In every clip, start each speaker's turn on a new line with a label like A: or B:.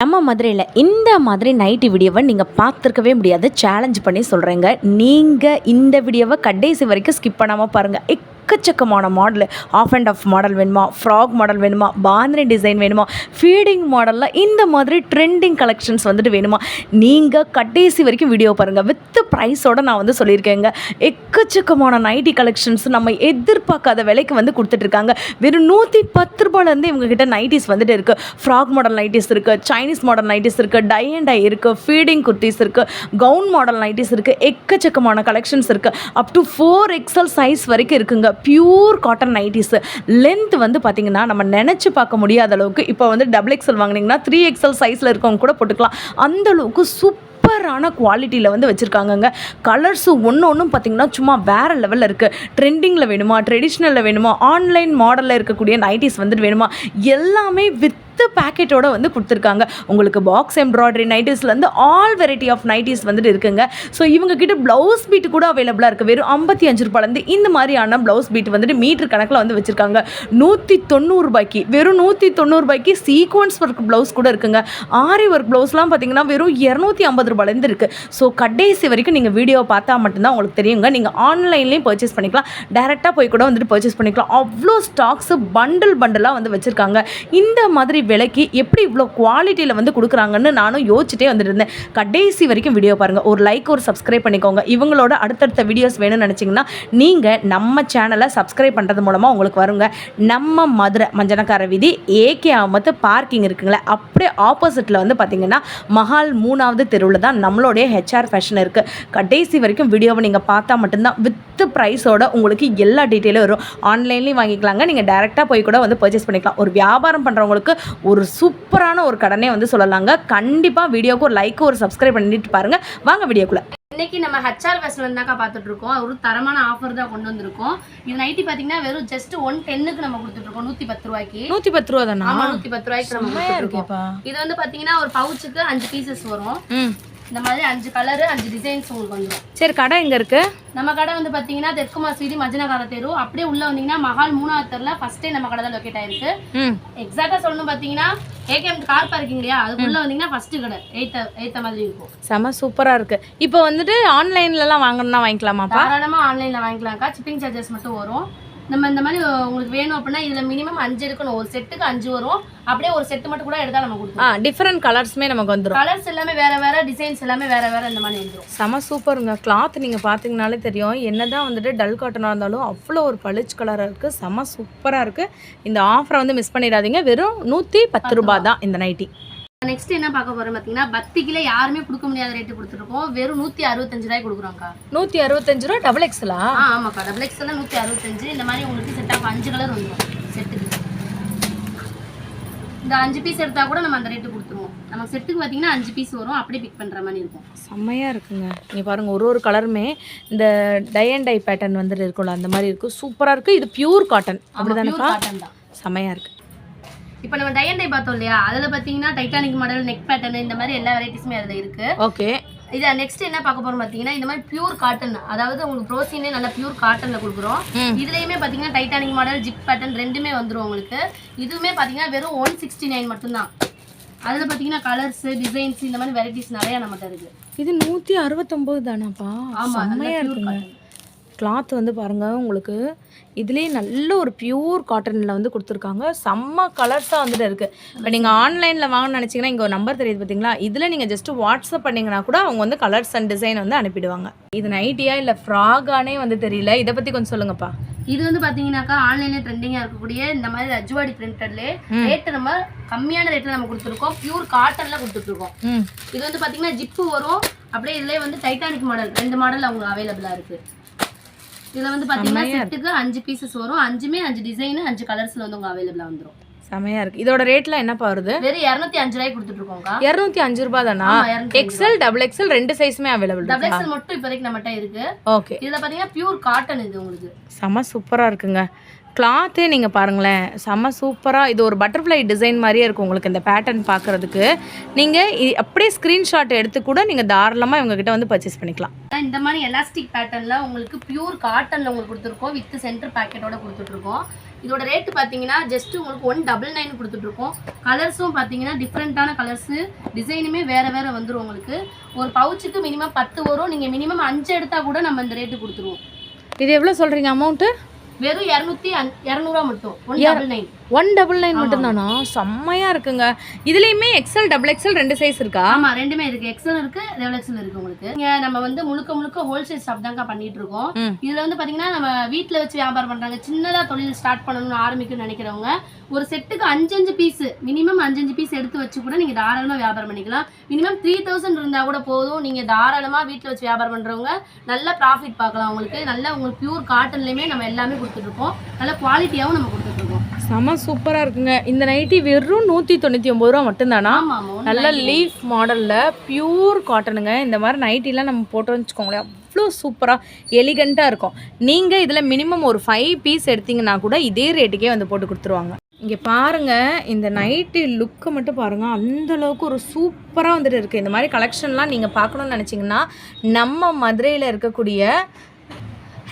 A: நம்ம மதுரையில் இந்த மாதிரி நைட்டி வீடியோவை நீங்கள் பார்த்துருக்கவே முடியாது. சேலஞ்ச் பண்ணி சொல்கிறேங்க. நீங்கள் இந்த வீடியோவை கடைசி வரைக்கும் ஸ்கிப் பண்ணாமல் பாருங்கள். எக்கச்சக்கமான model, half and half model வேணுமா, ஃப்ராக் மாடல் வேணுமா, பாந்தினி டிசைன் வேணுமா, ஃபீடிங் மாடலில் இந்த மாதிரி ட்ரெண்டிங் கலெக்ஷன்ஸ் வந்துட்டு வேணுமா, நீங்கள் கடைசி வரைக்கும் வீடியோ பாருங்கள். வித் ப்ரைஸோடு நான் வந்து சொல்லியிருக்கேங்க. எக்கச்சக்கமான நைட்டி கலெக்ஷன்ஸ் நம்ம எதிர்பார்க்காத விலைக்கு வந்து கொடுத்துட்ருக்காங்க. வெறும் 110 ரூபாயிலேருந்து இவங்ககிட்ட நைட்டிஸ் வந்துட்டு இருக்குது. ஃப்ராக் மாடல் நைட்டிஸ் இருக்குது, சைனீஸ் மாடல் நைட்டிஸ் இருக்குது, டை அண்ட் டை இருக்குது, ஃபீடிங் குர்த்திஸ் இருக்குது, கவுன் மாடல் நைட்டிஸ் இருக்குது, எக்கச்சக்கமான கலெக்ஷன்ஸ் இருக்குது. அப் டு 4XL சைஸ் வரைக்கும் இருக்குங்க. Pure cotton nighties. லென்த் வந்து பார்த்திங்கன்னா நம்ம நினச்சி பார்க்க முடியாத அளவுக்கு, இப்போ வந்து XXL வாங்கினீங்கன்னா 3XL சைஸில் இருக்கவங்க கூட போட்டுக்கலாம். அந்தளவுக்கு சூப்பரான குவாலிட்டியில் வந்து வச்சுருக்காங்கங்க. கலர்ஸு ஒன்றும் பார்த்திங்கன்னா சும்மா வேறு லெவலில் இருக்குது. ட்ரெண்டிங்கில் வேணுமா, ட்ரெடிஷ்னலில் வேணுமா, ஆன்லைன் மாடலில் இருக்கக்கூடிய நைட்டிஸ் வந்துட்டு வேணுமா, எல்லாமே வித் பேக்கெட்டோட வந்து கொடுத்துருக்காங்க. உங்களுக்கு பாக்ஸ் எம்ப்ராய்டரி நைட்டிஸ்லேருந்து ஆல் வெரைட்டி ஆஃப் நைட்டிஸ் வந்துட்டு இருக்குங்க. ஸோ இவங்க கிட்ட ப்ளவுஸ் பீட் கூட அவைலபிளாக இருக்குது. வெறும் 55 ரூபாயிலேருந்து இந்த மாதிரியான ப்ளவுஸ் பீட் வந்துட்டு மீட்டர் கணக்கில் வந்து வச்சுருக்காங்க. 190 ரூபாய்க்கு, வெறும் 190 ரூபாய்க்கு சீக்வன்ஸ் ஒர்க் ப்ளவுஸ் கூட இருக்குங்க. ஆரி ஒர்க் ப்ளவுஸ்லாம் பார்த்தீங்கன்னா வெறும் 250 ரூபாயிலேருந்து இருக்குது. ஸோ கடைசி வரைக்கும் நீங்கள் வீடியோ பார்த்தா மட்டும்தான் உங்களுக்கு தெரியுங்க. நீங்கள் ஆன்லைன்லேயும் பர்ச்சேஸ் பண்ணிக்கலாம், டேரெக்டாக போய் கூட வந்துட்டு பர்ச்சேஸ் பண்ணிக்கலாம். அவ்வளோ ஸ்டாக்ஸு பண்டலாக வந்து வச்சுருக்காங்க. இந்த மாதிரி விலைக்கு எப்படி இவ்வளோ குவாலிட்டியில் வந்து கொடுக்குறாங்கன்னு நானும் யோசிச்சுட்டே வந்துட்டு இருந்தேன். கடைசி வரைக்கும் வீடியோ பாருங்கள். ஒரு லைக், ஒரு சப்ஸ்கிரைப் பண்ணிக்கோங்க. இவங்களோட அடுத்தடுத்த வீடியோஸ் வேணும்னு நினச்சிங்கன்னா நீங்கள் நம்ம சேனலை சப்ஸ்கிரைப் பண்ணுறது மூலமாக உங்களுக்கு வருங்க. நம்ம மதுரை மஞ்சனக்கார வீதி ஏகே அமத்து பார்க்கிங் இருக்குங்களே, அப்படியே ஆப்போசிட்டில் வந்து பார்த்திங்கன்னா மஹால் 3வது தெருவில் தான் நம்மளுடைய ஹெச்ஆர் ஃபேஷன் இருக்குது. கடைசி வரைக்கும் வீடியோவை நீங்கள் பார்த்தா மட்டும்தான் வித் ப்ரைஸோட உங்களுக்கு எல்லா டீட்டெயிலும் வரும். ஆன்லைன்லேயும் வாங்கிக்கலாங்க, நீங்கள் டேரெக்டாக போய் கூட வந்து பர்ச்சேஸ் பண்ணிக்கலாம். ஒரு வியாபாரம் பண்ணுறவங்களுக்கு ஒரு சூப்பரான ஒரு கடனே வந்து சொல்லலாங்க. கண்டிப்பாக வீடியோக்கு ஒரு லைக், ஒரு சப்ஸ்கிரைப் பண்ணிட்டு பாருங்கள். வாங்க வீடியோக்குள்ள.
B: இன்னைக்கு நம்ம ஹெச்ஆர் ஃபேஷன்ல தான்க்கா பார்த்துட்டு இருக்கோம். ஒரு தரமான ஆஃபர் தான் கொண்டு வந்திருக்கோம். இது நைட்டி பாத்தீங்கன்னா வெறும் ஜஸ்ட் 110க்கு நம்ம கொடுத்துட்டு இருக்கோம். 110 ரூபாய்க்கு.
A: 110 ரூபா தானா?
B: ஆமா, 110 ரூபாய்க்கு நம்ம கொடுத்துட்டு இருக்கோம். இது வந்து பாத்தீங்கன்னா ஒரு பவுச்சுக்கு 5 பீசஸ் வரும். இந்த மாதிரி 5 கலர் 5 டிசைன்ஸ் உங்களுக்கு வந்துடும்.
A: சரி, கடை எங்க இருக்கு?
B: நம்ம கடை வந்து பாத்தீங்கன்னா தெற்கு மாசீதி மஜ்னகார தெரு. அப்படியே உள்ள வந்தீங்கன்னா மஹால் 3வது தெருல ஃபர்ஸ்டே நம்ம கடை தான் லொகேட் ஆயிருக்கு. எக்ஸாக்ட்டா சொல்லணும் பாத்தீங்கன்னா ஏகேஎம் கார் பார்க்கிங் இல்லையா, அதுக்குள்ள வந்தீங்கன்னா ஃபர்ஸ்ட் கடை ஏத்த மாதிரி இருக்கும்.
A: செம சூப்பரா இருக்கு. இப்போ வந்துட்டு ஆன்லைன்ல எல்லாம் வாங்கணும்னா வாங்கிக்கலாமாப்பா?
B: தாராளமா ஆன்லைன்ல வாங்கிக்கலாம்க்கா. ஷிப்பிங் சார்ஜஸ் மட்டும் வரும். நம்ம இந்த மாதிரி உங்களுக்கு வேணும் அப்படின்னா இதுல மினிமம் 5 எடுக்கணும். ஒரு செட்டுக்கு 5 வரும். அப்படியே ஒரு செட் மட்டும் கூட எடுத்தா நம்ம கொடுத்துருவோம்.
A: டிஃபரெண்ட் கலர்ஸ்மே நமக்கு வந்துடும்.
B: கலர்ஸ் எல்லாமே வேற வேற, டிசைன்ஸ் எல்லாமே வேற வேற இந்த மாதிரி வந்துடும்.
A: செம சூப்பருங்க. கிளாத் நீங்க பாத்தீங்கன்னாலே தெரியும். என்னதான் வந்துட்டு டல் காட்டனா இருந்தாலும் அவ்வளோ ஒரு பளிச்சு கலரா இருக்கு. செம சூப்பரா இருக்கு. இந்த ஆஃபரை வந்து மிஸ் பண்ணிடாதீங்க. வெறும் 110 ரூபாய் தான் இந்த நைட்டி.
B: நெக்ஸ்ட் என்ன பார்க்க போறோம் பாத்தீங்கன்னா, பத்திக்கில யாருமே கொடுக்க முடியாத ரேட்டு கொடுத்துருக்கோம். வெறும் 165 ரூபாய் கொடுக்குறோம்க்கா.
A: 165 ரூபா டபுள் எக்ஸ்எல்?
B: ஆமாக்கா, டபுள் எக்ஸ்எல் 165. இந்த மாதிரி உங்களுக்கு செட் ஆஃப் 5 கலர் வந்துடும் செட்டுக்கு. இந்த 5 பீஸ் எடுத்தா கூட நம்ம அந்த ரேட்டு கொடுத்துருவோம். நம்ம செட்டுக்கு பார்த்தீங்கன்னா 5 பீஸ் வரும். அப்படியே பிக் பண்ணுற மாதிரி இருக்கும்.
A: செம்மையா இருக்குங்க. நீங்க பாருங்க, ஒரு கலருமே இந்த டை அண்ட் டை பேட்டர்ன் வந்துட்டு இருக்கும்ல, அந்த மாதிரி இருக்கும். சூப்பரா இருக்கு. இது பியூர் காட்டன் அப்படிதானே?
B: காட்டன் தான்.
A: செம்மையா இருக்கு.
B: இப்போ நம்ம டை அண்ட் டை பார்த்தோம் இல்லையா, அதில் பார்த்தீங்கன்னா டைட்டானிக் மாடல், நெக் பேட்டர்ன், இந்த மாதிரி எல்லா வெரைட்டிஸுமே அதில் இருக்கு.
A: ஓகே.
B: இது நெக்ஸ்ட் என்ன பார்க்க போறோம் பார்த்தீங்கன்னா, இந்த மாதிரி பியூர் காட்டன், அதாவது உங்களுக்கு ப்ரோசினே நல்ல பியூர் காட்டன்ல கொடுக்குறோம். இதுலயுமே பார்த்தீங்கன்னா டைட்டானிக் மாடல், ஜிப் பேட்டர்ன் ரெண்டுமே வந்துடும் உங்களுக்கு. இதுவுமே பார்த்தீங்கன்னா வெறும் 169 மட்டும்தான். அதில் பார்த்தீங்கன்னா கலர்ஸ், டிசைன்ஸ், இந்த மாதிரி வெரைட்டிஸ் நிறைய நம்மகிட்ட இருக்கு.
A: இது 169 தானாப்பா?
B: ஆமா,
A: செம்மையா இருக்குங்க. கிளாத் வந்து பாருங்கள், உங்களுக்கு இதுலேயே நல்ல ஒரு பியூர் காட்டனில் வந்து கொடுத்துருக்காங்க. செம்ம கலர்ஸாக வந்துட்டு இருக்குது. இப்போ நீங்கள் ஆன்லைனில் வாங்கணும்னு நினச்சிங்கன்னா இங்கே ஒரு நம்பர் தெரியுது பார்த்தீங்களா, இதில் நீங்கள் ஜஸ்ட்டு வாட்ஸ்அப் பண்ணிங்கன்னா கூட அவங்க வந்து கலர்ஸ் அண்ட் டிசைன் வந்து அனுப்பிடுவாங்க. இது நைட்டியா இல்லை ஃப்ராகானே வந்து தெரியல. இதை பற்றி கொஞ்சம் சொல்லுங்கப்பா.
B: இது வந்து பார்த்தீங்கன்னாக்கா ஆன்லைனில் ட்ரெண்டிங்காக இருக்கக்கூடிய இந்த மாதிரி ரஜ்வாடி பிரிண்டட்லேயே ரேட்டு நம்ம கம்மியான ரேட்டில் நம்ம கொடுத்துருக்கோம். பியூர் காட்டனில் கொடுத்துட்ருக்கோம். இது வந்து பார்த்தீங்கன்னா ஜிப்பு வரும். அப்படியே இதுலேயே வந்து டைட்டானிக் மாடல் 2 மாடல் அவங்க அவைலபிளாக இருக்குது. இதில் வந்து பார்த்தீங்கன்னா செட்டுக்கு 5 பீசஸ் வரும். 5மே 5 டிசைனு 5 கலர்ஸில் வந்து உங்கள் அவைலபிளாக வந்துடும். செமையா இருக்கு. இதோட ரேட்லாம் என்னப்பா வருது? வெறும் 205 ரூபாய் கொடுத்துட்டு இருக்கோம்க்கா. 205 ரூபாய் தானா? எக்ஸ்எல், டபுள் எக்ஸ்எல் ரெண்டு சைஸ்மே அவைலபிள். டபுள் எக்ஸ்எல் மட்டும் இப்போதைக்கு நம்மகிட்ட இருக்கு. ஓகே. இதில் பார்த்தீங்கன்னா பியூர் காட்டன். இது உங்களுக்கு செம சூப்பராக இருக்குங்க. கிளாத்தே நீங்கள் பாருங்களேன், செம்ம சூப்பராக. இது ஒரு பட்டர்ஃப்ளை டிசைன் மாதிரியே இருக்கும் உங்களுக்கு இந்த பேட்டர்ன் பார்க்குறதுக்கு. நீங்கள் அப்படியே ஸ்க்ரீன்ஷாட் எடுத்து கூட நீங்கள் தாராளமாக இவங்ககிட்ட வந்து பர்ச்சேஸ் பண்ணிக்கலாம். இந்த மாதிரி எலாஸ்டிக் பேட்டர்னில் உங்களுக்கு பியூர் காட்டனில் உங்களுக்கு கொடுத்துருக்கோம். வித் சென்டர் பேக்கெட்டோட கொடுத்துட்ருக்கோம். இதோட ரேட்டு பார்த்தீங்கன்னா ஜஸ்ட் உங்களுக்கு 199 கொடுத்துட்ருக்கோம். கலர்ஸும் பார்த்தீங்கன்னா டிஃப்ரெண்ட்டான கலர்ஸு, டிசைனுமே வேறு வேறு வந்துடும் உங்களுக்கு. ஒரு பவுச்சுக்கு மினிமம் 10 வரும். நீங்கள் மினிமம் 5 எடுத்தால் கூட நம்ம இந்த ரேட்டு கொடுத்துருவோம்.
A: இது எவ்வளோ சொல்கிறீங்க அமௌண்ட்டு?
B: வெறும் 200 மட்டும். 199
A: 199 மட்டும்தானா? செம்மையாக இருக்குங்க. இதுலேயுமே XL XXL 2 சைஸ் இருக்கா?
B: ஆமாம், ரெண்டுமே இருக்குது. எக்ஸல் இருக்குது, டபுள் எக்ஸல் இருக்குது உங்களுக்கு. இங்கே நம்ம வந்து முழுக்க ஹோல்சேல் ஷாப் தாங்க பண்ணிட்டு இருக்கோம். இதில் வந்து பார்த்தீங்கன்னா நம்ம வீட்டில் வச்சு வியாபாரம் பண்ணுறாங்க, சின்னதாக தொழில் ஸ்டார்ட் பண்ணணும்னு ஆரம்பிக்கணும்னு நினைக்கிறவங்க ஒரு செட்டுக்கு 5 பீஸ் மினிமம் 5 பீஸ் எடுத்து வச்சு கூட நீங்கள் தாராளமாக வியாபாரம் பண்ணிக்கலாம். மினிமம் 3000 இருந்தால் கூட போதும். நீங்கள் தாராளமாக வீட்டில் வச்சு வியாபாரம் பண்ணுறவங்க நல்ல ப்ராஃபிட் பார்க்கலாம். உங்களுக்கு உங்களுக்கு பியூர் காட்டன்லேயுமே நம்ம எல்லாமே கொடுத்துட்ருக்கோம். நல்ல குவாலிட்டியாகவும் நம்ம கொடுத்துட்ருக்கோம்.
A: செம சூப்பராக இருக்குங்க. இந்த நைட்டி வெறும் 199 ரூபா மட்டும்தானா? நல்ல லீஃப் மாடலில் பியூர் காட்டனுங்க. இந்த மாதிரி நைட்டிலாம் நம்ம போட்டோம்னு வச்சுக்கோங்களேன், அவ்வளோ சூப்பராக எலிகண்ட்டாக இருக்கும். நீங்கள் இதில் மினிமம் ஒரு 5 பீஸ் எடுத்திங்கன்னா கூட இதே ரேட்டுக்கே வந்து போட்டு கொடுத்துருவாங்க. இங்கே பாருங்கள், இந்த நைட்டி லுக்கை மட்டும் பாருங்கள், அந்தளவுக்கு ஒரு சூப்பராக வந்துட்டு இருக்குது. இந்த மாதிரி கலெக்ஷன்லாம் நீங்கள் பார்க்கணுன்னு நினச்சிங்கன்னா நம்ம மதுரையில் இருக்கக்கூடிய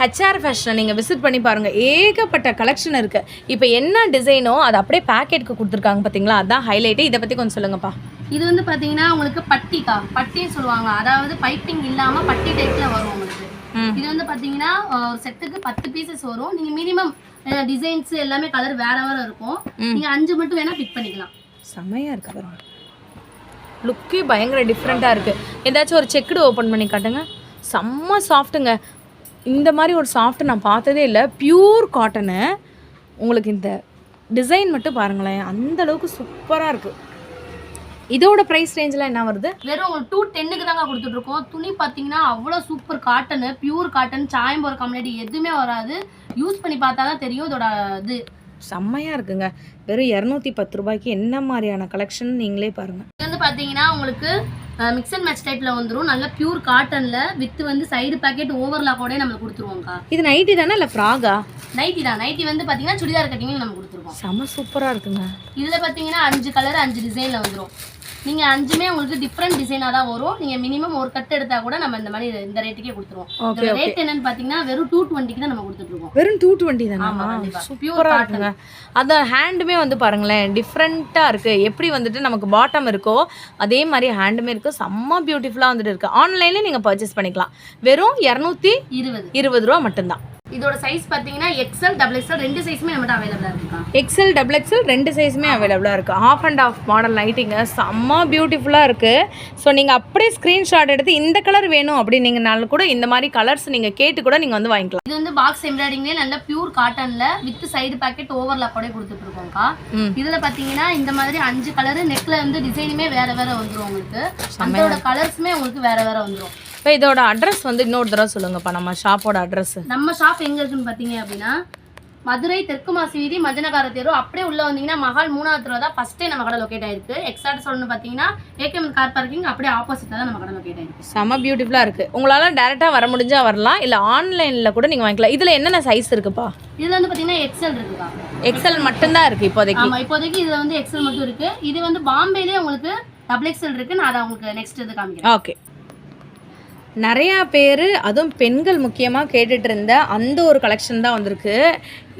A: HR ஃபேஷனை நீங்கள் விசிட் பண்ணி பாருங்கள். ஏகப்பட்ட கலெக்ஷன் இருக்குது. இப்போ என்ன டிசைனோ அதை அப்படியே பேக்கெட்டுக்கு கொடுத்துருக்காங்க பார்த்தீங்களா, அதுதான் ஹைலைட்டு. இதை பற்றி கொஞ்சம் சொல்லுங்கப்பா.
B: இது வந்து பார்த்தீங்கன்னா உங்களுக்கு பட்டின்னு சொல்லுவாங்க. அதாவது பைப்பிங் இல்லாமல் பட்டி டைப்பில் வரும் உங்களுக்கு. இது வந்து பார்த்தீங்கன்னா ஒரு செட்டுக்கு 10 பீசஸ் வரும். நீங்கள் மினிமம் டிசைன்ஸ் எல்லாமே கலர் வேறு வேறு இருக்கும். நீங்கள் 5 மட்டும் வேணால் பிக் பண்ணிக்கலாம்.
A: செம்மையாக இருக்குது பாருங்க, லுக்கே பயங்கர டிஃப்ரெண்ட்டாக இருக்குது. ஏதாச்சும் ஒரு செக்குடு ஓப்பன் பண்ணி காட்டுங்க. செம்ம சாஃப்ட்டுங்க. இந்த மாதிரி ஒரு சாஃப்ட் நான் பார்த்ததே இல்லை. Pure cotton. உங்களுக்கு இந்த டிசைன் மட்டும் பாருங்களேன், அந்த அளவுக்கு சூப்பராக இருக்குது. இதோட ப்ரைஸ் ரேஞ்சில் என்ன வருது?
B: வெறும் உங்களுக்கு 210க்கு தாங்க கொடுத்துட்ருக்கோம். துணி பார்த்தீங்கன்னா அவ்வளோ சூப்பர் காட்டனு, பியூர் காட்டன், சாயம் போகிற கம்யூனிட்டி எதுவுமே வராது. யூஸ் பண்ணி பார்த்தா தான் தெரியும் இதோட இது.
A: செம்மையாக இருக்குங்க. வெறும் 210 ரூபாய்க்கு என்ன மாதிரியான கலெக்ஷன் நீங்களே பாருங்கள்.
B: இது வந்து பார்த்தீங்கன்னா உங்களுக்கு மிக்ஸ் அண்ட் மேட்ச் டைப்பில் வந்துடும். நல்ல பியூர் காட்டனில் வித் வந்து சைடு பேக்கெட் ஓவர்லாக்கோட நம்ம கொடுத்துருவோம்க்கா.
A: இது நைட்டி தானே இல்லை ஃப்ராகா?
B: நைட்டி தான். நைட்டி வந்து பார்த்தீங்கன்னா சுடிதார் கட்டிங் நம்ம கொடுத்துருக்கோம்.
A: செம்ம சூப்பராக இருக்குங்க.
B: இதில் பார்த்தீங்கன்னா 5 கலர் 5 டிசைனில் வந்துடும். நீங்கள் 5மே உங்களுக்கு டிஃப்ரெண்ட் டிசைனாக தான் வரும். நீங்கள் மினிமம் ஒரு கட் எடுத்தால் கூட நம்ம இந்த மாதிரி இந்த ரேட்டுக்கே கொடுத்துருவோம். ரேட் என்னன்னு பார்த்தீங்கன்னா வெறும் 220க்கு தான் நம்ம கொடுத்துட்ருக்கோம்.
A: வெறும் 220 தானே? சூப்பராக இருக்குங்க. அந்த ஹேண்டுமே வந்து பாருங்களேன், டிஃப்ரெண்ட்டாக இருக்குது. எப்படி வந்துட்டு நமக்கு பாட்டம் இருக்கோ அதே மாதிரி ஹேண்டுமே இருக்குது. செம்ம பியூட்டிஃபுல்லாக வந்துட்டு இருக்குது. ஆன்லைன்லேயே நீங்கள் பர்ச்சேஸ் பண்ணிக்கலாம். வெறும் 220 ரூபா மட்டும்தான்.
B: இதோட சைஸ் பார்த்தீங்கன்னா XL XXL 2 சைஸுமே நம்மகிட்ட அவைலபிளாக இருக்குக்கா.
A: XL XXL 2 சைஸுமே அவைலபிளாக இருக்குது. ஆஃப் அண்ட் ஆஃப் மாடல் நைட்டிங்க செம்ம பியூட்டிஃபுல்லாக இருக்குது. ஸோ நீங்கள் அப்படியே ஸ்க்ரீன்ஷாட் எடுத்து இந்த கலர் வேணும் அப்படின்னீங்கனாலும் கூட இந்த மாதிரி கலர்ஸ் நீங்கள் கேட்டு கூட நீங்கள் வந்து வாங்கிக்கலாம்.
B: இது வந்து பாக்ஸ் எம்ப்ராய்டிங்லேயே நல்ல பியூர் காட்டனில் வித் சைடு பேக்கெட் ஓவர்லாக் கூட கொடுத்துட்ருக்கோம்க்கா. இதில் பார்த்தீங்கன்னா இந்த மாதிரி 5 கலரு, நெக்கில் வந்து டிசைனுமே வேறு வேறு வந்துடும் உங்களுக்கு. அதோட கலர்ஸுமே உங்களுக்கு வேறு வேறு வந்துடும்.
A: இப்போ இதோட அட்ரஸ் வந்து இன்னொரு தடவை சொல்லுங்கப்பா, நம்ம ஷாப்போட அட்ரஸ்.
B: நம்ம ஷாப் எங்கே இருக்குன்னு பார்த்தீங்க அப்படின்னா மதுரை தெற்கு மாசி வீதி மஞ்சனகார தெரு. அப்படியே உள்ள வந்தீங்கன்னா மஹால் 3வது தெருவில் தான் ஃபர்ஸ்ட்டே நம்ம கடை லொக்கேட் ஆயிருக்கு. எக்ஸாக்ட் சொல்லணும்னு பார்த்தீங்கன்னா AKM கார் பார்க்கிங் அப்படியே ஆப்போசிட்டில் தான் நம்ம கடை லொக்கேட் ஆயிருக்கு.
A: செம்ம பியூட்டிஃபுல்லாக இருக்குது. உங்களால் டேரெக்டாக வர முடிஞ்சால் வரலாம், இல்லை ஆன்லைனில் கூட நீங்கள் வாங்கிக்கலாம். இதில் என்னென்ன சைஸ் இருக்குப்பா?
B: இதில் வந்து பார்த்தீங்கன்னா XL இருக்குக்கா.
A: XL மட்டும்தான் இருக்குது இப்போதைக்கு.
B: ஆமாம், இப்போதைக்கு இதில் வந்து XL மட்டும் இருக்குது. இது வந்து பாம்பேலேயே உங்களுக்கு XXL இருக்குது. நான் அதை உங்களுக்கு நெக்ஸ்ட் இது காமிக்கிறேன்.
A: ஓகே. நிறையா பேர், அதுவும் பெண்கள் முக்கியமாக கேட்டுட்டு இருந்த அந்த ஒரு கலெக்ஷன் தான் வந்திருக்கு.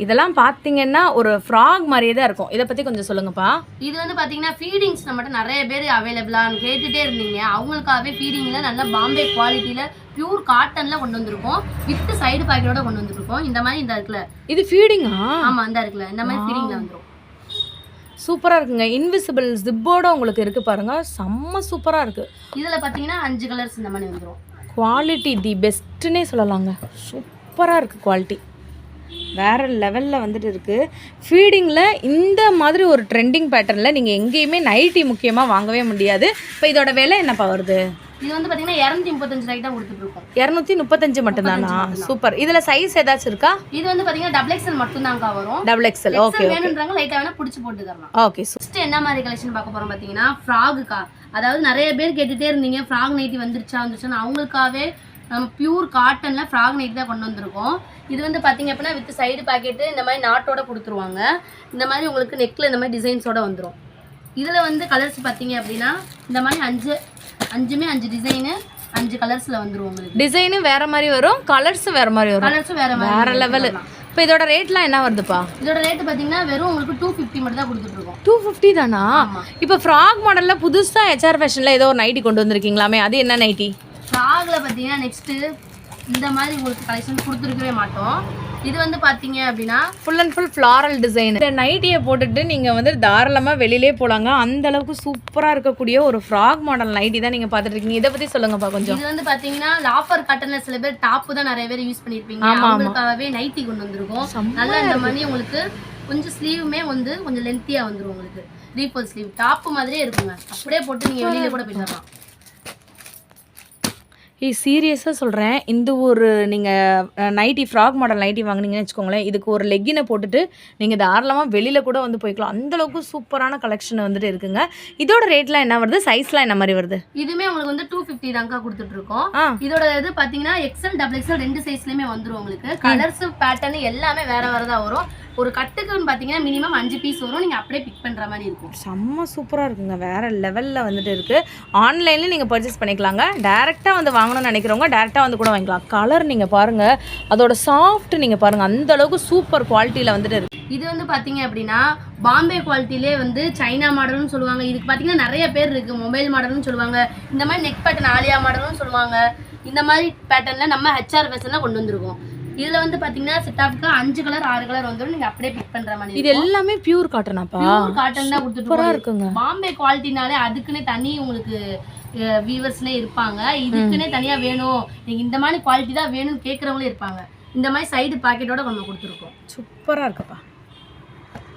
A: இதெல்லாம் பார்த்தீங்கன்னா ஒரு ஃப்ராக் மாதிரியே தான் இருக்கும். இதை பற்றி கொஞ்சம் சொல்லுங்கப்பா.
B: இது வந்து பார்த்தீங்கன்னா ஃபீடிங்ஸ் நம்மகிட்ட நிறைய பேர் அவைலபிளான்னு கேட்டுகிட்டே இருந்தீங்க. அவங்களுக்காகவே ஃபீடிங்கில் நல்ல பாம்பே குவாலிட்டியில் பியூர் காட்டனில் கொண்டு வந்திருக்கோம். வித் சைடு பாக்கெட்டோட கொண்டு வந்திருக்கோம். இந்த மாதிரி இந்த இருக்குல்ல,
A: இது ஃபீடிங்கா?
B: ஆமாம், இந்த இருக்குல்ல, இந்த மாதிரி ஃபீடிங்கில் வந்துடும்.
A: சூப்பராக இருக்குங்க. இன்விசிபிள் ஜிப்போட உங்களுக்கு இருக்குது பாருங்கள், செம்ம சூப்பராக இருக்குது.
B: இதில் பார்த்தீங்கன்னா 5 கலர்ஸ் இந்த மாதிரி வந்துடும்.
A: குவாலிட்டி தி பெஸ்ட்டுன்னே சொல்லலாங்க. சூப்பராக இருக்குது குவாலிட்டி, வேறு லெவலில் வந்துட்டு இருக்குது. ஃபீடிங்கில் இந்த மாதிரி ஒரு ட்ரெண்டிங் பேட்டர்னில் நீங்கள் எங்கேயுமே நைட்டி முக்கியமாக வாங்கவே முடியாது. இப்போ இதோட விலை என்னப்பா வருது?
B: இது வந்து பார்த்தீங்கன்னா 235 ரூபாய்க்கு தான் கொடுத்துட்ருக்கோம்.
A: 235 மட்டும்தானா? சூப்பர். இதில் சைஸ் ஏதாச்சும் இருக்கா?
B: இது வந்து பார்த்தீங்கன்னா XXL மட்டும்தாங்க வரும்.
A: XXL. ஓகே,
B: வேணுன்றாங்க லைட்டாக வேணால் பிடிச்சி போட்டு தரலாம்.
A: ஓகே.
B: ஃபஸ்ட்டு என்ன மாதிரி கலெக்ஷன் பார்க்க போகிறோம் பார்த்தீங்கன்னா ஃப்ராகுக்கா. அதாவது நிறைய பேர் கேட்டுகிட்டே இருந்தீங்க ஃப்ராக் நைட்டி வந்துருச்சான்னு. அவங்களுக்காகவே நம்ம பியூர் காட்டனில் ஃப்ராக் நைட்டி தான் கொண்டு வந்திருக்கோம். இது வந்து பார்த்தீங்க அப்படின்னா வித் சைடு பேக்கெட்டு இந்த மாதிரி நாட்டோட கொடுத்துருவாங்க. இந்த மாதிரி உங்களுக்கு நெக்கில் இந்த மாதிரி டிசைன்ஸோடு வந்துடும். இதில் வந்து கலர்ஸ் பார்த்தீங்க அப்படின்னா இந்த மாதிரி 5 டிசைனு 5 கலர்ஸில் வந்துடும் உங்களுக்கு.
A: டிசைனு வேறு மாதிரி வரும், கலர்ஸும் வேறு மாதிரி வரும்.
B: கலர்ஸும் வேறு
A: வேறு லெவலு. இப்போ இதோட ரேட்லாம் என்ன வருதுப்பா?
B: இதோட ரேட் பார்த்தீங்கன்னா வெறும் உங்களுக்கு 250 மட்டும் தான் கொடுத்துட்டு இருக்கோம்.
A: 250 தானா? இப்போ ஃப்ராக் மாடலில் புதுசாக ஹெச்ஆர் ஃபேஷனில் ஏதோ ஒரு நைட்டி கொண்டு வந்திருக்கீங்களாமே, அது என்ன நைட்டி?
B: ஃப்ராகில் பார்த்தீங்கன்னா நெக்ஸ்ட்டு இந்த மாதிரி உங்களுக்கு கலெக்ஷன் கொடுத்துருக்கவே மாட்டோம். இது வந்து பார்த்தீங்க அப்படின்னா
A: full and full floral design. இந்த நைட்டியை போட்டுட்டு நீங்கள் வந்து தாராளமாக வெளியிலே போகலாங்க. அந்த அளவுக்கு சூப்பராக இருக்கக்கூடிய ஒரு ஃப்ராக் மாடல் நைட்டி தான் நீங்கள் பார்த்துட்டு இருக்கீங்க. இதை பற்றி சொல்லுங்கப்பா கொஞ்சம்.
B: இது வந்து பார்த்தீங்கன்னா லாஃபர் காட்டனில் சில பேர் டாப்பு தான் நிறைய பேர் யூஸ் பண்ணியிருப்பீங்க. அவங்களுக்காகவே நைட்டி கொண்டு வந்திருக்கோம். நல்லா இந்த மாதிரி உங்களுக்கு கொஞ்சம் ஸ்லீவுமே வந்து கொஞ்சம் லென்த்தியாக வந்துடும். உங்களுக்கு 3/4 ஸ்லீவ் டாப்பு மாதிரியே இருக்குங்க. அப்படியே போட்டு நீங்கள் வெளியில் கூட போயிடலாம்.
A: சீரியஸாக சொல்கிறேன், இந்த ஒரு நீங்கள் நைட்டி ஃப்ராக் மாடல் நைட்டி வாங்கினீங்கன்னு வச்சுக்கோங்களேன், இதுக்கு ஒரு லெக்கினை போட்டுட்டு நீங்கள் தாராளமாக வெளியில் கூட வந்து போய்க்கலாம். அந்தளவுக்கு சூப்பரான கலெக்ஷன் வந்துட்டு இருக்குங்க. இதோட ரேட்லாம் என்ன வருது? சைஸ்லாம் என்ன மாதிரி வருது?
B: இதுவுமே உங்களுக்கு வந்து 250 தாங்க கொடுத்துட்ருக்கோம். இதோட இது பார்த்தீங்கன்னா XL XXL 2 சைஸ்லையுமே வந்துடும். உங்களுக்கு கலர்ஸ் பேட்டர்ன் எல்லாமே வேறு வேறு தான் வரும். ஒரு கட்டுக்குன்னு பார்த்தீங்கன்னா மினிமம் 5 பீஸ் வரும். நீங்கள் அப்படியே பிக் பண்ணுற மாதிரி இருக்கும்.
A: செம்ம சூப்பராக இருக்குங்க. வேறு லெவலில் வந்துட்டு இருக்குது. ஆன்லைன்லேயும் நீங்கள் பர்ச்சேஸ் பண்ணிக்கலாங்க. டேரெக்டாக வந்து வாங்கணும்னு நினைக்கிறவங்க டேரெக்டாக வந்து கூட வாங்கிக்கலாம். கலர் நீங்கள் பாருங்கள், அதோட சாஃப்ட் நீங்கள் பாருங்கள், அந்த அளவுக்கு சூப்பர் குவாலிட்டியில் வந்துட்டு இருக்குது.
B: இது வந்து பார்த்தீங்க அப்படின்னா பாம்பே குவாலிட்டிலே வந்து சைனா மாடல்னு சொல்லுவாங்க. இதுக்கு பார்த்தீங்கன்னா நிறைய பேர் இருக்குது. மொபைல் மாடல்னு சொல்லுவாங்க. இந்த மாதிரி நெக் பேட்டர்ன் ஆலியா மாடல்னு சொல்லுவாங்க. இந்த மாதிரி பேட்டர்னில் நம்ம ஹெச்ஆர் ஃபேஷனில் கொண்டு வந்திருக்கோம். இதில் வந்து பார்த்தீங்கன்னா செட்டாஃப்க்கு 5 கலர் 6 கலர் வந்துடும். நீங்கள் அப்படியே பிக் பண்ணுற மாதிரி.
A: இது எல்லாமே பியூர் காட்டனாப்பா?
B: பியூர் காட்டன் தான் கொடுத்துட்டு
A: இருக்குங்க.
B: பாம்பே குவாலிட்டினாலே அதுக்குன்னே தனி உங்களுக்கு வியூவர்ஸ்னே இருப்பாங்க. இதுக்குன்னே தனியாக வேணும், நீங்கள் இந்த மாதிரி குவாலிட்டி தான் வேணும்னு கேட்குறவங்களே இருப்பாங்க. இந்த மாதிரி சைடு பாக்கெட்டோட நம்ம கொடுத்துருக்கோம்.
A: சூப்பராக இருக்குப்பா.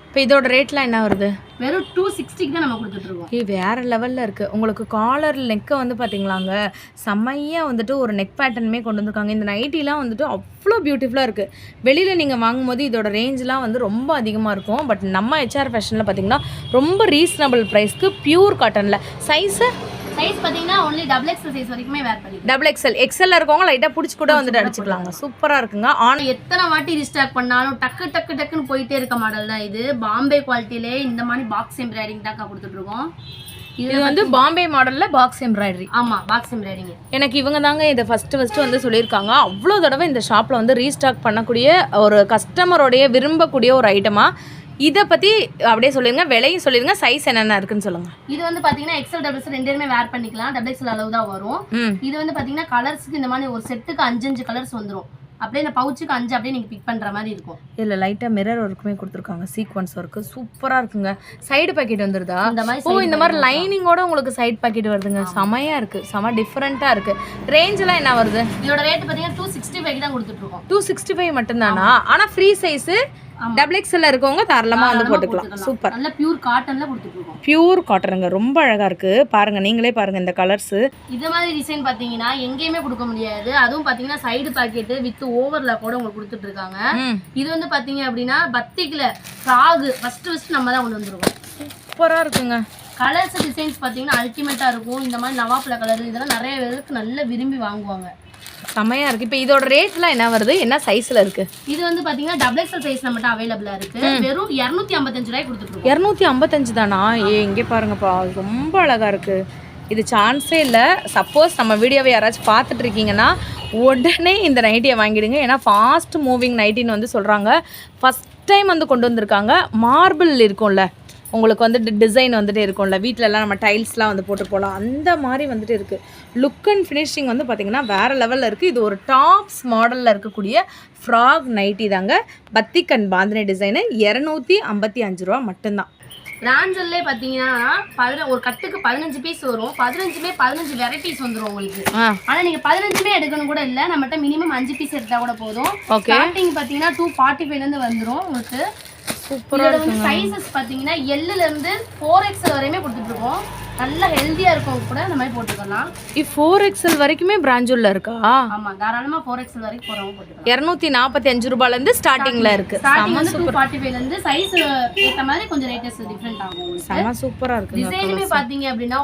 A: இப்போ இதோட ரேட்லாம் என்ன வருது?
B: வெறும் 260 தான் நம்ம கொடுத்துட்ருக்கோம்.
A: வேறு லெவலில் இருக்குது. உங்களுக்கு காலர் நெக்கை வந்து பார்த்தீங்களாங்க, செம்மையாக வந்துட்டு ஒரு நெக் பேட்டர்னுமே கொண்டு வந்திருக்காங்க. இந்த நைட்டிலாம் வந்துட்டு அவ்வளோ பியூட்டிஃபுல்லாக இருக்குது. வெளியில் நீங்கள் வாங்கும்போது இதோட ரேஞ்செலாம் வந்து ரொம்ப அதிகமாக இருக்கும். பட் நம்ம ஹெச்ஆர் ஃபேஷனில் பார்த்தீங்கன்னா ரொம்ப ரீசனபிள் ப்ரைஸ்க்கு பியூர் காட்டனில்.
B: சைஸ் பார்த்தீங்கன்னா ஒன்லி XXL சைஸ் வரைக்குமே வேர் பண்ணிக்கலாம்.
A: XXL XL இருக்கவங்க லைட்டாக பிடிச்சி கூட வந்துட்டு அடிச்சுக்கலாங்க. சூப்பராக இருக்குங்க.
B: எத்தனை வாட்டி ரீஸ்டாக் பண்ணாலும் டக்குன்னு போயிட்டே இருக்க மாடல் தான் இது. பாம்பே குவாலிட்டிலே இந்த மாதிரி பாக்ஸ் எம்ப்ராய்டிங் தான் கொடுத்துட்ருக்கோம்.
A: இது வந்து பாம்பே மாடலில் பாக்ஸ் எம்ப்ராய்டரி.
B: ஆமாம், பாக்ஸ் எம்ப்ராய்டிங். எனக்கு
A: இவங்க தாங்க இதை ஃபஸ்ட்டு வந்து சொல்லியிருக்காங்க. அவ்வளோ தடவை இந்த ஷாப்பில் வந்து ரீஸ்டாக் பண்ணக்கூடிய ஒரு கஸ்டமரோடைய விரும்பக்கூடிய ஒரு ஐட்டமாக. இதை பற்றி அப்படியே சொல்லிடுங்க, விலையும் சொல்லிடுங்க, சைஸ் என்னென்ன இருக்குன்னு சொல்லுங்கள்.
B: இது வந்து பார்த்தீங்கன்னா XL XXL ரெண்டுமே வேர் பண்ணிக்கலாம். XXL அளவு தான் வரும். இது வந்து பார்த்தீங்கன்னா கலர்ஸுக்கு இந்த மாதிரி ஒரு செட்டுக்கு 5 கலர்ஸ் வந்துடும். அப்படியே இந்த பவுச்சுக்கு 5 அப்படியே நீங்கள் பிக் பண்ணுற மாதிரி இருக்கும்.
A: இதில் லைட்டாக மிரர் ஒர்க்குமே கொடுத்துருக்காங்க, சீக்வன்ஸ் ஒர்க்கு சூப்பராக இருக்குங்க. சைடு பாக்கெட் வந்துருதா?
B: இந்த மாதிரி
A: இந்த மாதிரி லைனிங்கோட உங்களுக்கு சைடு பாக்கெட் வருதுங்க. செமையாக இருக்குது, செம டிஃப்ரெண்ட்டாக இருக்குது. ரேஞ்செலாம் என்ன வருது?
B: இதோட ரேட் பார்த்தீங்கன்னா 265 தான் கொடுத்துட்ருக்கோம்.
A: 265 மட்டும்தானா? ஆனால் ஃப்ரீ சைஸு XXL இருக்கவங்க தாராளமாக வந்து போட்டுக்கலாம். சூப்பர்.
B: நல்ல பியூர் காட்டன்ல கொடுத்துருக்கோம்.
A: பியூர் காட்டனுங்க, ரொம்ப அழகா இருக்கு. பாருங்க, நீங்களே பாருங்க இந்த கலர்ஸ்.
B: இந்த மாதிரி டிசைன் பாத்தீங்கன்னா எங்கேயுமே கொடுக்க முடியாது. அதுவும் பாத்தீங்கன்னா சைடு பாக்கெட் வித் ஓவர்ல கூட உங்களுக்கு கொடுத்துட்டு இருக்காங்க. இது வந்து பாத்தீங்க அப்படின்னா பத்திக்ல ஃப்ராக் ஃபர்ஸ்ட் நம்ம தான் கொண்டு வந்திருக்கோம்.
A: சூப்பரா இருக்குங்க.
B: கலர்ஸ் டிசைன்ஸ் பாத்தீங்கன்னா அல்டிமேட்டா இருக்கும். இந்த மாதிரி நவாப்ல கலர் இதெல்லாம் நிறைய பேருக்கு நல்ல விரும்பி வாங்குவாங்க.
A: செமையா இருக்கு. இப்போ இதோட ரேட்லாம் என்ன வருது? என்ன சைஸ்ல இருக்கு?
B: இது வந்து பாத்தீங்கன்னா XXL சைஸ்ல மட்டும் அவைலபிளா இருக்கு. வெறும் 255 ரூபாய் கொடுத்துருக்கோம்.
A: 255 தானா? இங்கே பாருங்கப்பா, ரொம்ப அழகா இருக்கு. இது சான்ஸே இல்லை. சப்போஸ் நம்ம வீடியோவை யாராச்சும் பார்த்துட்டு இருக்கீங்கன்னா உடனே இந்த நைட்டியை வாங்கிடுங்க. ஏன்னா ஃபாஸ்ட் மூவிங் நைட்டின்னு வந்து சொல்கிறாங்க. ஃபஸ்ட் டைம் வந்து கொண்டு வந்திருக்காங்க. மார்பிள் இருக்கும்ல, உங்களுக்கு வந்துட்டு டிசைன் வந்துட்டு இருக்கும்ல, வீட்டிலலாம் நம்ம டைல்ஸ்லாம் வந்து போட்டு போகலாம், அந்த மாதிரி வந்துட்டு இருக்குது. லுக் அண்ட் ஃபினிஷிங் வந்து பார்த்திங்கன்னா வேறு லெவலில் இருக்குது. இது ஒரு டாப்ஸ் மாடலில் இருக்கக்கூடிய ஃப்ராக் நைட்டி தாங்க. பத்திக் அண்ட் பாந்தினி டிசைனு. 255 ரூபா மட்டும்தான்.
B: பிராஞ்சல்லே பார்த்தீங்கன்னா ஒரு கட்டுக்கு 15 பீஸ் வரும். 15 வெரைட்டிஸ் வந்துடும் உங்களுக்கு. ஆனால் நீங்கள் 15 எடுக்கணும் கூட இல்லை, நம்மகிட்ட மினிமம் 5 பீஸ் எடுத்தால் கூட போதும். ஸ்டார்டிங் பார்த்தீங்கன்னா 245 வந்துடும் உங்களுக்கு. இதோட வந்து சைஸஸ் பார்த்தீங்கன்னா L ல இருந்து 4XL வரையுமே கொடுத்துட்டு இருக்கோம். நல்ல ஹெல்தியா இருக்கும் கூட இந்த மாதிரி போட்டுக்கலாம்.
A: 4XL வரைக்குமே பிராஞ்சுல இருக்கா?
B: ஆமா, தாராளமா 4XL வரைக்கும் போறவங்க போட்டுக்கலாம்.
A: 245 ரூபாயில இருந்து ஸ்டார்டிங்ல இருக்கு.
B: ஸ்டார்டிங் வந்து 245 ல இருந்து சைஸ் ஏத்த மாதிரி கொஞ்சம் ரேட்டஸ் டிஃபரண்ட் ஆகும்.
A: செம சூப்பரா இருக்கு.
B: டிசைனுமே பாத்தீங்க அப்படினா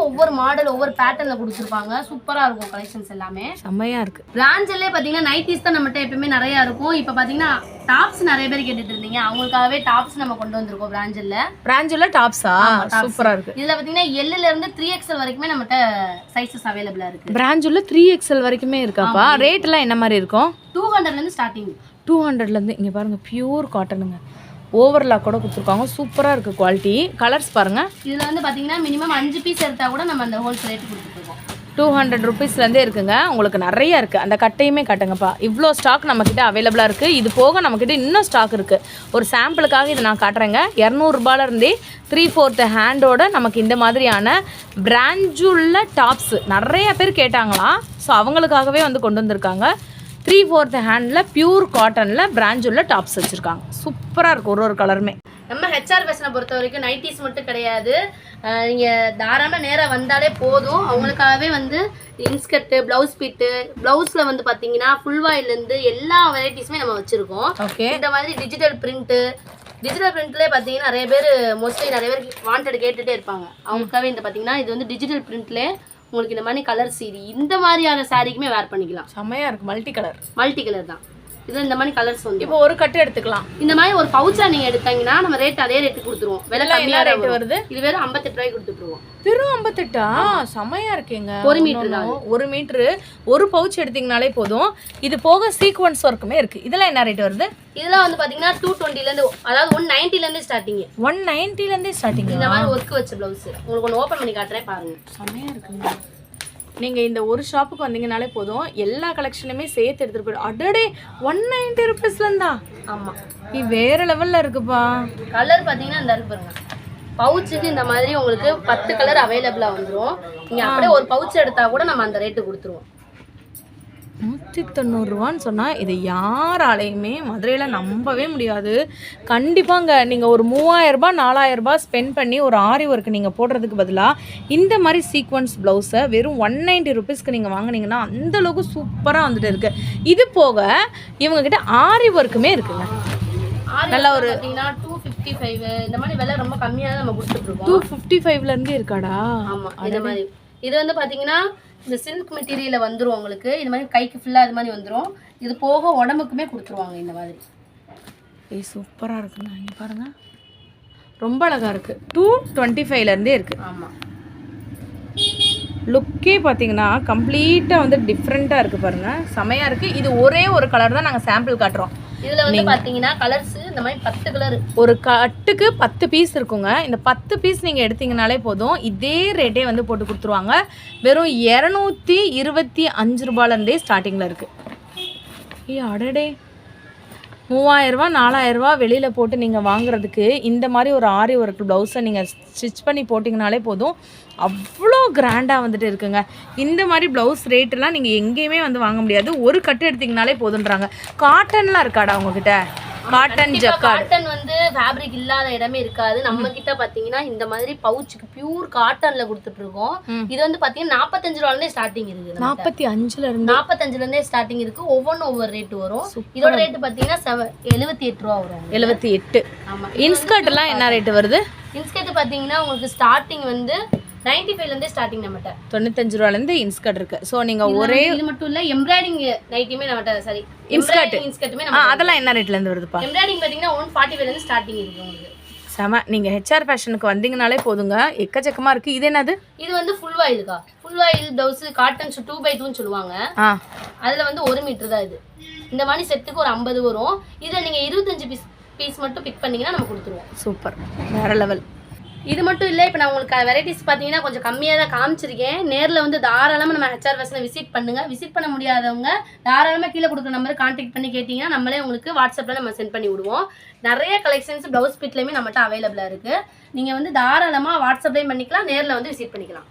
B: ஒவ்வொரு மாடல் ஒவ்வொரு பேட்டர்ன்ல கொடுத்திருப்பாங்க. சூப்பரா இருக்கும் கலெக்ஷன்ஸ் எல்லாமே.
A: செமையா இருக்கு.
B: பிராஞ்சிலே பாத்தீங்கன்னா நைட்டிஸ் தான் நம்மட்ட எப்பவுமே நிறைய இருக்கும். இப்போ பாத்தீங்கன்னா டாப்ஸ் நிறைய பேர் கேட்டுட்டு இருந்தீங்க, அவங்களுக்காகவே டாப்ஸ் நம்ம கொண்டு வந்திருக்கோம் பிராஞ்சில
A: டாப்ஸா சூப்பரா இருக்கு.
B: இதுல பாத்தீங்கன்னா L ல இருந்து 3XL வரைக்குமே நம்மட்ட சைஸஸ் அவேலபிளா இருக்கு.
A: பிராஞ்சில 3XL வரைக்குமே இருக்காப்பா. ரேட் எல்லாம் என்ன மாதிரி இருக்கும்?
B: 200 ல இருந்து ஸ்டார்டிங்.
A: 200லேருந்து இங்கே பாருங்கள் பியூர் காட்டனுங்க. ஓவர்லாக் கூட கொடுத்துருக்காங்க. சூப்பராக இருக்குது குவாலிட்டி. கலர்ஸ் பாருங்கள்.
B: இதில் வந்து பார்த்தீங்கன்னா மினிமம் 5 பீஸ் எடுத்தால் கூட நம்ம அந்த ஹோல்சேல் ரேட்டு கொடுத்துருக்கோம்.
A: 200 ருபீஸ்லேருந்தே இருக்குங்க. உங்களுக்கு நிறையா இருக்குது. அந்த கட்டையுமே காட்டுங்கப்பா. இவ்வளோ ஸ்டாக் நம்மக்கிட்ட அவைலபிளாக இருக்குது. இது போக நம்மக்கிட்ட இன்னும் ஸ்டாக் இருக்குது. ஒரு சாம்பிளுக்காக இதை நான் காட்டுறேங்க. 200 ரூபாயிலேருந்தே 3/4 ஹேண்டோட நமக்கு இந்த மாதிரியான பிராஞ்சுள்ள டாப்ஸு நிறைய பேர் கேட்டாங்களாம். ஸோ அவங்களுக்காகவே வந்து கொண்டு வந்திருக்காங்க. 3/4 ஹேண்டில் பியூர் காட்டனில் பிராஞ்ச் உள்ள டாப்ஸ் வச்சுருக்காங்க. சூப்பராக இருக்கும் ஒரு கலருமே.
B: நம்ம ஹெச்ஆர் ஃபேஷனை பொறுத்த வரைக்கும் நைட்டிஸ் மட்டும் கிடையாது. நீங்கள் தாராளமாக நேராக வந்தாலே போதும். அவங்களுக்காகவே வந்து இன்ஸ்கர்ட்டு, ப்ளவுஸ் பிட்டு, ப்ளவுஸில் வந்து பார்த்தீங்கன்னா ஃபுல் வாயிலேருந்து எல்லா வெரைட்டிஸுமே நம்ம வச்சுருக்கோம்.
A: ஓகே.
B: இந்த மாதிரி டிஜிட்டல் பிரிண்ட்லேயே பார்த்தீங்கன்னா நிறைய பேர் வாண்டட் கேட்டுகிட்டே இருப்பாங்க. அவங்களுக்காகவே இந்த பார்த்தீங்கன்னா இது வந்து டிஜிட்டல் பிரிண்ட்லேயே உங்களுக்கு இந்த மாதிரி கலர் சீரி இந்த மாதிரியான சாரிக்குமே வேர் பண்ணிக்கலாம்.
A: செம்மையாக இருக்குது. மல்டி கலர் தான்.
B: இது இந்த மாதிரி கலர்ஸ் வந்து
A: இப்போ ஒரு கட்டு எடுத்துக்கலாம்.
B: இந்த மாதிரி ஒரு பவுச்சா நீங்க எடுத்தீங்கன்னா நம்ம ரேட் அதே ரேட்டு கொடுத்துருவோம். விலை கம்மியா
A: ரேட் வருது.
B: இது வெறும் 58 ரூபாய்க்கு கொடுத்துருவோம்.
A: வெறும் 58? செம்மையா இருக்கேங்க.
B: 1 மீட்டர் தான்.
A: 1 மீட்டர் ஒரு பவுச் எடுத்தீங்கனாலே போதும். இது போக சீக்வன்ஸ் ஒர்க்குமே இருக்கு. இதெல்லாம் என்ன ரேட் வருது?
B: இதெல்லாம் வந்து பாத்தீங்கன்னா 220 ல இருந்து, அதாவது 190 ல இருந்து ஸ்டார்டிங்.
A: 190 ல இருந்து ஸ்டார்டிங்.
B: இந்த மாதிரி ஒர்க் வச்ச ப்ளவுஸ் உங்களுக்கு ஒன்னு ஓபன் பண்ணி காட்டுறேன் பாருங்க.
A: செம்மையா இருக்குங்க. நீங்கள் இந்த ஒரு ஷாப்புக்கு வந்தீங்கனாலே போதும், எல்லா கலெக்ஷனுமே சேர்த்து எடுத்துகிட்டு போய்டும். அடடே 190 ருபீஸ்லேருந்தா?
B: ஆமாம்.
A: இது வேறு லெவலில் இருக்குப்பா.
B: கலர் பார்த்தீங்கன்னா இந்த பாருங்க. பவுச்சுக்கு இந்த மாதிரி உங்களுக்கு 10 கலர் அவைலபிளாக வந்துடும். நீங்கள் அப்படியே ஒரு பவுச் எடுத்தால் கூட நம்ம அந்த ரேட்டு கொடுத்துருவோம்.
A: 190 ரூபான்னு சொன்னால் இதை யாராலையுமே மதுரையில் நம்பவே முடியாது. கண்டிப்பாங்க. நீங்கள் ஒரு 3000 ரூபாய் 4000 ரூபாய் ஸ்பெண்ட் பண்ணி ஒரு ஆரி ஒர்க்கு நீங்கள் போடுறதுக்கு பதிலாக இந்த மாதிரி சீக்வன்ஸ் ப்ளவுஸை வெறும் 190 ருபீஸ்க்கு நீங்கள் வாங்கினீங்கன்னா அந்தளவுக்கு சூப்பராக வந்துட்டு இருக்குது. இது போக இவங்ககிட்ட ஆரி ஒர்க்குமே இருக்குங்க.
B: நல்லா ஒரு 255 இந்த மாதிரி விலை ரொம்ப கம்மியாக நம்ம கொடுத்துட்ருக்கோம்.
A: 255லேருந்தே இருக்காடா? ஆமாம்.
B: இந்த மாதிரி இது வந்து பார்த்தீங்கன்னா இந்த சில்க் மெட்டீரியலில் வந்துடும் உங்களுக்கு. இது மாதிரி கைக்கு ஃபுல்லாக இது மாதிரி வந்துடும். இது போக உடம்புக்குமே கொடுத்துருவாங்க இந்த மாதிரி.
A: சூப்பராக இருக்குங்க. இங்கே பாருங்கள், ரொம்ப அழகாக இருக்குது. 225லேருந்தே இருக்குது.
B: ஆமாம்.
A: லுக்கே பார்த்தீங்கன்னா கம்ப்ளீட்டாக வந்து டிஃப்ரெண்ட்டாக இருக்குது பாருங்கள். செமையாக இருக்குது. இது ஒரே ஒரு கலர் தான் நாங்கள் சாம்பிள் காட்டுறோம்.
B: இதில் வந்து பார்த்தீங்கன்னா கலர்ஸ் இந்த மாதிரி 10 கலர்.
A: ஒரு கட்டுக்கு 10 பீஸ் இருக்குங்க. இந்த 10 பீஸ் நீங்கள் எடுத்தீங்கனாலே போதும், இதே ரேட்டே வந்து போட்டு கொடுத்துருவாங்க. வெறும் 225 ரூபாயிலேருந்தே ஸ்டார்டிங்கில் இருக்குது. அடடே 3000 ரூபா 4000 ரூபா வெளியில் போட்டு நீங்கள் வாங்குறதுக்கு இந்த மாதிரி ஒரு ஆரி ஒர்க் ப்ளவுஸை நீங்கள் ஸ்டிச் பண்ணி போட்டிங்கனாலே போதும், அவ்வளோ கிராண்டாக வந்துட்டு இருக்குங்க. இந்த மாதிரி ப்ளவுஸ் ரேட்டெல்லாம் நீங்கள் எங்கேயுமே வந்து வாங்க முடியாது. ஒரு கட்டு எடுத்திங்கனாலே போதுன்றாங்க. காட்டன்லாம் இருக்காடா உங்ககிட்ட? Cotton jacquard.
B: காட்டன் வந்து ஃபேப்ரிக் இல்லாத இடமே இருக்காது. நம்ம கிட்ட பாத்தீங்கன்னா இந்த மாதிரி பவுச்சுக்கு பியூர் காட்டன்ல கொடுத்துட்டு இருக்கோம். இது வந்து பாத்தீங்கன்னா 45 ரூபாயில இருந்தே ஸ்டார்டிங் இருக்கு. 45ல இருந்தே ஸ்டார்டிங் இருக்கு. ஒவ்வொன்றும் ஒவ்வொரு ரேட் வரும். இதோட ரேட் பாத்தீங்கன்னா 78 ரூபா வரும்.
A: 78.
B: ஆமா.
A: இன்ஸ்கர்ட் எல்லாம் என்ன ரேட் வருது?
B: இன்ஸ்கர்ட் பாத்தீங்கன்னா உங்களுக்கு ஸ்டார்டிங் வந்து 95ல இருந்தே ஸ்டார்டிங் நம்மட்ட.
A: 95 ரூபாயில இருந்து இன்ஸ்கர்ட் இருக்கு. சோ நீங்க ஒரே
B: இது மட்டும் இல்ல, எம்ப்ராய்டிங் நைட்டியுமே நம்மட்ட, சாரி இன்ஸ்கர்ட்டுமே
A: அதெல்லாம் என்ன ரேட்ல இருந்து வருதுப்பா?
B: எம்ப்ராய்டிங் பாத்தீங்கன்னா 145ல இருந்து ஸ்டார்டிங் இருக்கு உங்களுக்கு.
A: செம. நீங்க ஹெச்ஆர் ஃபேஷனுக்கு வந்தீங்கனாலே போதுங்க, எக்கச்சக்கமா இருக்கு. இது என்னது?
B: இது வந்து ஃபுல் வாயில்க்கா. ஃபுல் வாயில் ப்ளவுஸ் காட்டன் 2x2 சொல்லுவாங்க. அதுல வந்து 1 மீட்டர் தான் இது. இந்த மாதிரி செட்டுக்கு ஒரு 50 வரும். இதுல நீங்க 25 பீஸ் மட்டும் பிக் பண்ணீங்கன்னா நம்ம கொடுத்துருவோம்.
A: சூப்பர், வேற லெவல்.
B: இது மட்டும் இல்லை, இப்போ நான் உங்களுக்கு வெரைட்டிஸ் பார்த்தீங்கன்னா கொஞ்சம் கம்மியாக தான் காமிச்சிருக்கேன். நேரில் வந்து தாராளமாக நம்ம ஹெச்ஆர் ஃபேஷனை விசிட் பண்ணுங்கள். விசிட் பண்ண முடியாதவங்க தாராளமாக கீழே கொடுக்குற நம்பரை கான்டாக்ட் பண்ணி கேட்டிங்கன்னா நம்மளே உங்களுக்கு வாட்ஸ்அப்பில் நம்ம சென்ட் பண்ணி விடுவோம். நிறைய கலெக்ஷன்ஸ் ப்ளவுஸ் பிட்லேயுமே நம்மகிட்ட அவைலபிளாக இருக்குது. நீங்கள் வந்து தாராளமாக வாட்ஸ்அப்லேயும் பண்ணிக்கலாம், நேரில் வந்து விசிட் பண்ணிக்கலாம்.